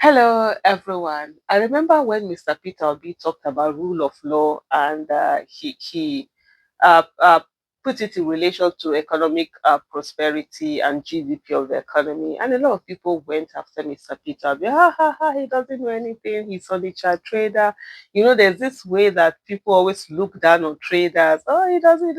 Hello, everyone. I remember when Mr. Peter Obi talked about rule of law, and he uh, uh, put it in relation to economic prosperity and GDP of the economy. And a lot of people went after Mr. Peter Obi. Ha ha ha! He doesn't know anything. He's only a trader. You know, there's this way that people always look down on traders. Oh, he doesn't.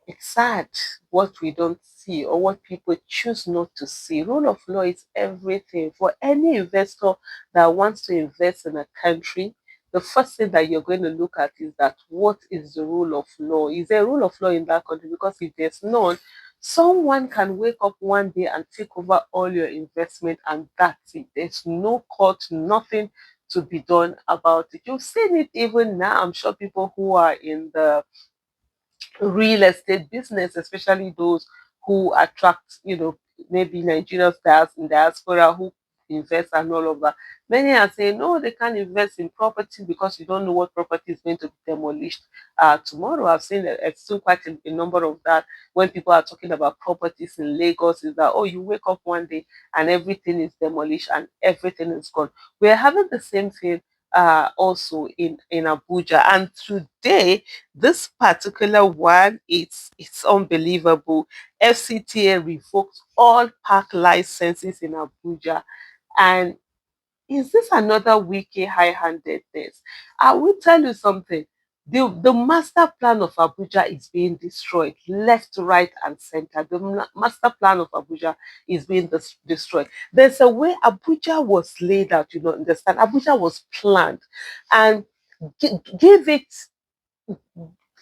It's sad what we don't see or what people choose not to see. Rule of law is everything for any investor that wants to invest in a country. The first thing that you're going to look at is that what is the rule of law? Is there a rule of law in that country? Because if there's none, someone can wake up one day and take over all your investment, and that's it. There's no court, nothing to be done about it. You've seen it even now. I'm sure people who are in the real estate business, especially those who attract, maybe Nigerians that in diaspora who invest and all of that. Many are saying, no, they can't invest in property because you don't know what property is going to be demolished tomorrow. I've seen quite a number of that when people are talking about properties in Lagos, is that, oh, you wake up one day and everything is demolished and everything is gone. We're having the same thing also in Abuja. And today, this particular one, it's unbelievable. FCTA revoked all park licenses in Abuja. And is this another Wike High Handedness? I will tell you something. The master plan of Abuja is being destroyed left, right, and center. The master plan of Abuja is being destroyed. There's a way Abuja was laid out, you know, understand? Abuja was planned, and give it,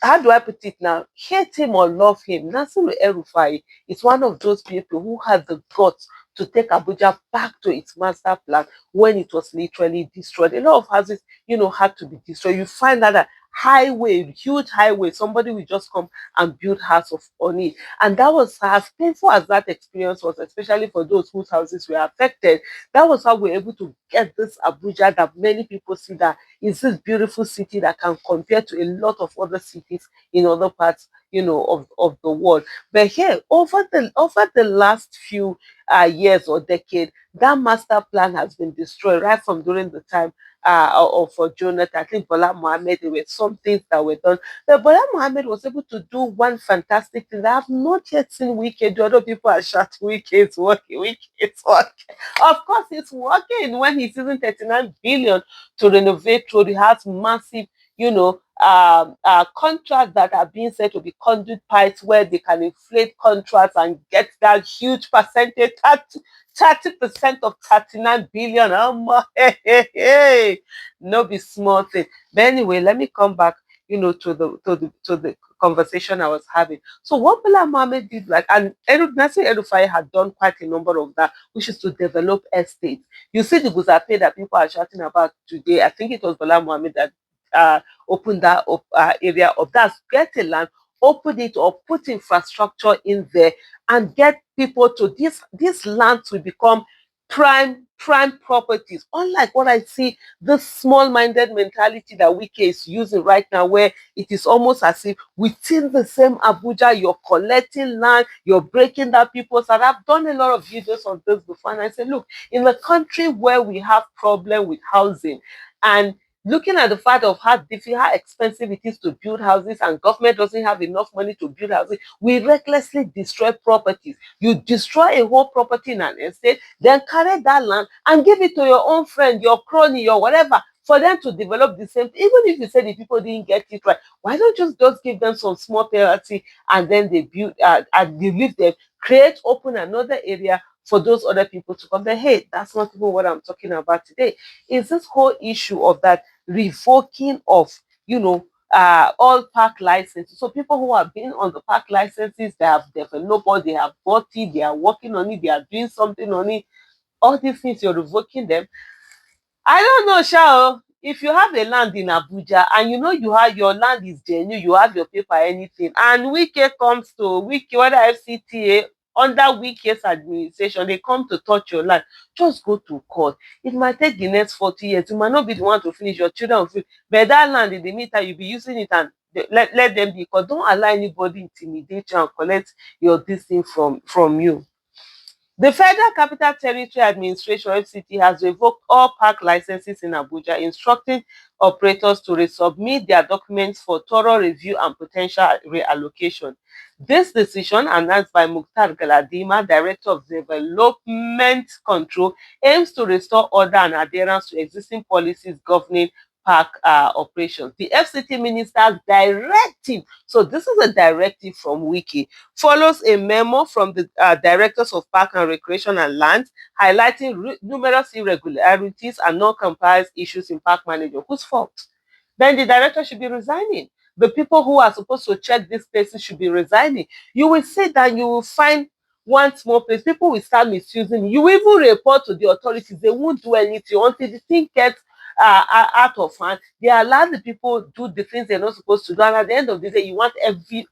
how do I put it now? Hate him or love him, Nasiru El-Rufai is one of those people who had the guts to take Abuja back to its master plan when it was literally destroyed. A lot of houses, had to be destroyed. You find out that highway, huge highway, somebody will just come and build house on it. And that was as painful as that experience was, especially for those whose houses were affected. That was how we were able to get this Abuja that many people see that is this beautiful city that can compare to a lot of other cities in other parts, of the world. But here, over the last few years or decade, that master plan has been destroyed right from during the time of Jonathan. I think Bola Mohammed, there were some things that were done. But Bola Mohammed was able to do one fantastic thing that I have not yet seen Wicked. The other people are shouting, Wicked's working, Wicked's working. Of course, it's working when he's using 39 billion to renovate road. He has massive, contracts that are being said to be conduit pipes where they can inflate contracts and get that huge percentage, 30% of 39 billion. Hey, hey, hey. No be small thing. But anyway, let me come back, to the conversation I was having. So what Bola Mohammed did, like, and Nasir El-Rufai had done quite a number of that, which is to develop estates. You see the Guzape that people are shouting about today. I think it was Bola Mohammed that opened that up, area of that. Get a land, open it or put infrastructure in there, and get people to this land to become prime properties. Unlike what I see, this small-minded mentality that Wike is using right now, where it is almost as if within the same Abuja, you're collecting land, you're breaking that people's. And I've done a lot of videos on this before, and I say, look, in the country where we have problem with housing, and looking at the fact of how expensive it is to build houses, and government doesn't have enough money to build houses, we recklessly destroy properties. You destroy a whole property in an estate, then carry that land and give it to your own friend, your crony, your whatever, for them to develop the same. Even if you say the people didn't get it right, why don't you just give them some small penalty, and then they build and you leave them, open another area for those other people to come. But hey, that's not even what I'm talking about today. Is this whole issue of that revoking of, all park licenses. So people who have been on the park licenses, they have developed or they have bought it, they are working on it, they are doing something on it. All these things, you're revoking them. I don't know, Shao. If you have a land in Abuja and you know you have your land is genuine, you have your paper, anything, and Wike comes to Wike, whether FCTA under Wike's administration, they come to touch your land, just go to court. It might take the next 40 years. You might not be the one to finish, your children will finish. But that land in the meantime, you'll be using it, and let them be, because don't allow anybody intimidate you and collect your this thing from you. The Federal Capital Territory Administration (FCT) has revoked all park licenses in Abuja, instructing operators to resubmit their documents for thorough review and potential reallocation. This decision, announced by Mukhtar Galadima, Director of Development Control, aims to restore order and adherence to existing policies governing park operations. The FCT minister's directive, so this is a directive from Wike, follows a memo from the Directors of Park and Recreation and Lands, highlighting numerous irregularities and non-compliance issues in park management. Whose fault? Then the director should be resigning. The people who are supposed to check these places should be resigning. You will see that you will find one small place, people will start misusing. You even report to the authorities, they won't do anything until the thing gets out of hand. They allow the people do the things they're not supposed to do, and at the end of the day, you want every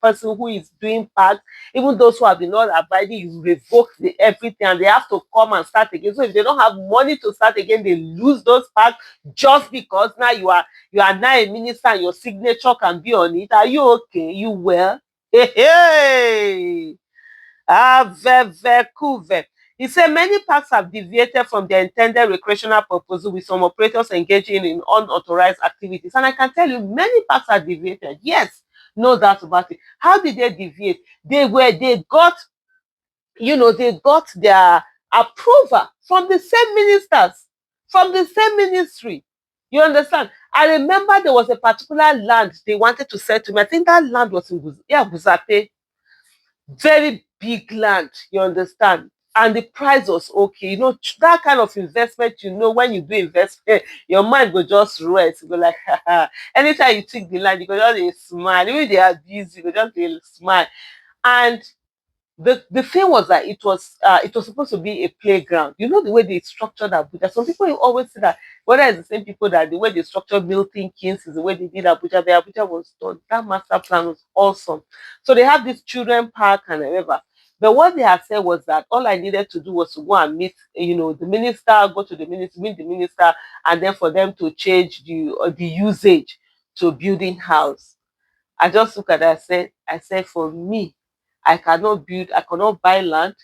person who is doing parts, even those who have been not abiding, you revoke everything, and they have to come and start again. So if they don't have money to start again, they lose those parts just because now you are now a minister and your signature can be on it. Are you okay? You well? Hey, hey. Vekuve. He said many parks have deviated from their intended recreational purpose, with some operators engaging in unauthorized activities. And I can tell you, many parks are deviated. Yes, no doubt about it. How did they deviate? They got their approval from the same ministers, from the same ministry. You understand? I remember there was a particular land they wanted to sell to me. I think that land was in Guzape. Very big land, you understand? And the price was okay. That kind of investment, when you do investment, your mind go just rest. You go like, anytime you take the land, you go just dey smile. Even if they are busy, you go just dey smile. And the thing was that it was supposed to be a playground. You know the way they structured Abuja. Some people always say that whether it's the same people that the way they structured Milton Keynes is the way they did Abuja. The Abuja was done. That master plan was awesome. So they have this children park and whatever. But what they had said was that all I needed to do was to go and meet, the minister, go to the minister, meet the minister, and then for them to change the usage to building house. I just look at it, I said, for me, I cannot buy land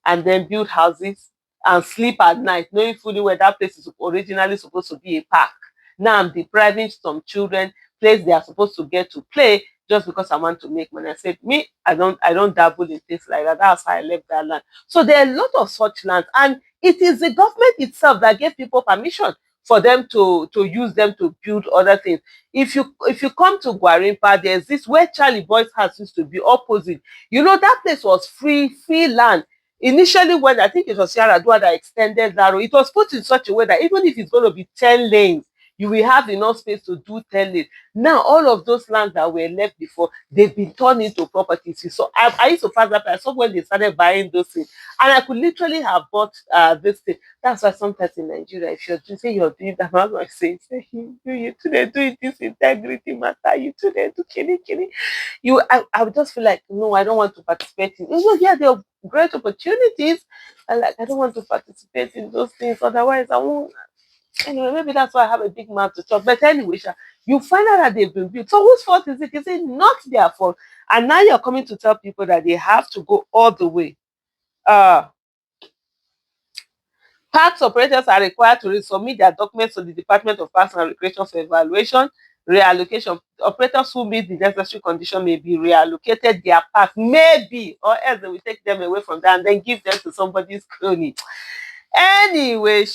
and then build houses and sleep at night, knowing fully well that place is originally supposed to be a park. Now I'm depriving some children place they are supposed to get to play just because I want to make money. I said, me, I don't dabble in things like that. That's how I left that land. So there are a lot of such lands, and it is the government itself that gave people permission for them to use them to build other things. If you come to Gwarimpa, there's this where Charlie Boy's house used to be opposite. That place was free land. Initially, when I think it was Yaradua that extended that road, it was put in such a way that even if it's going to be 10 lanes, you will have enough space to do 10 lanes. Now, all of those lands that were left before, they've been turned into properties. So I used to pass that place. I saw when they started buying those things. And I could literally have bought this thing. That's why sometimes in Nigeria, if you're doing that, I'm going to say, you today doing this integrity matter, you today do kini. I would just feel like, no, I don't want to participate in. Yeah, there are great opportunities, and like I don't want to participate in those things. Otherwise, I won't. Anyway, maybe that's why I have a big mouth to talk. But anyway, you find out that they've been built. So whose fault is it? Is it not their fault? And now you're coming to tell people that they have to go all the way. Uh Parks operators are required to resubmit their documents to the Department of Parks and Recreation for evaluation, reallocation. Operators who meet the necessary condition may be reallocated their park, maybe, or else they will take them away from that and then give them to somebody's crony. Anyway,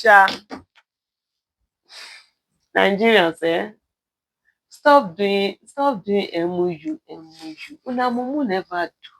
Nigerians, stop doing MOU. Una mumu never do.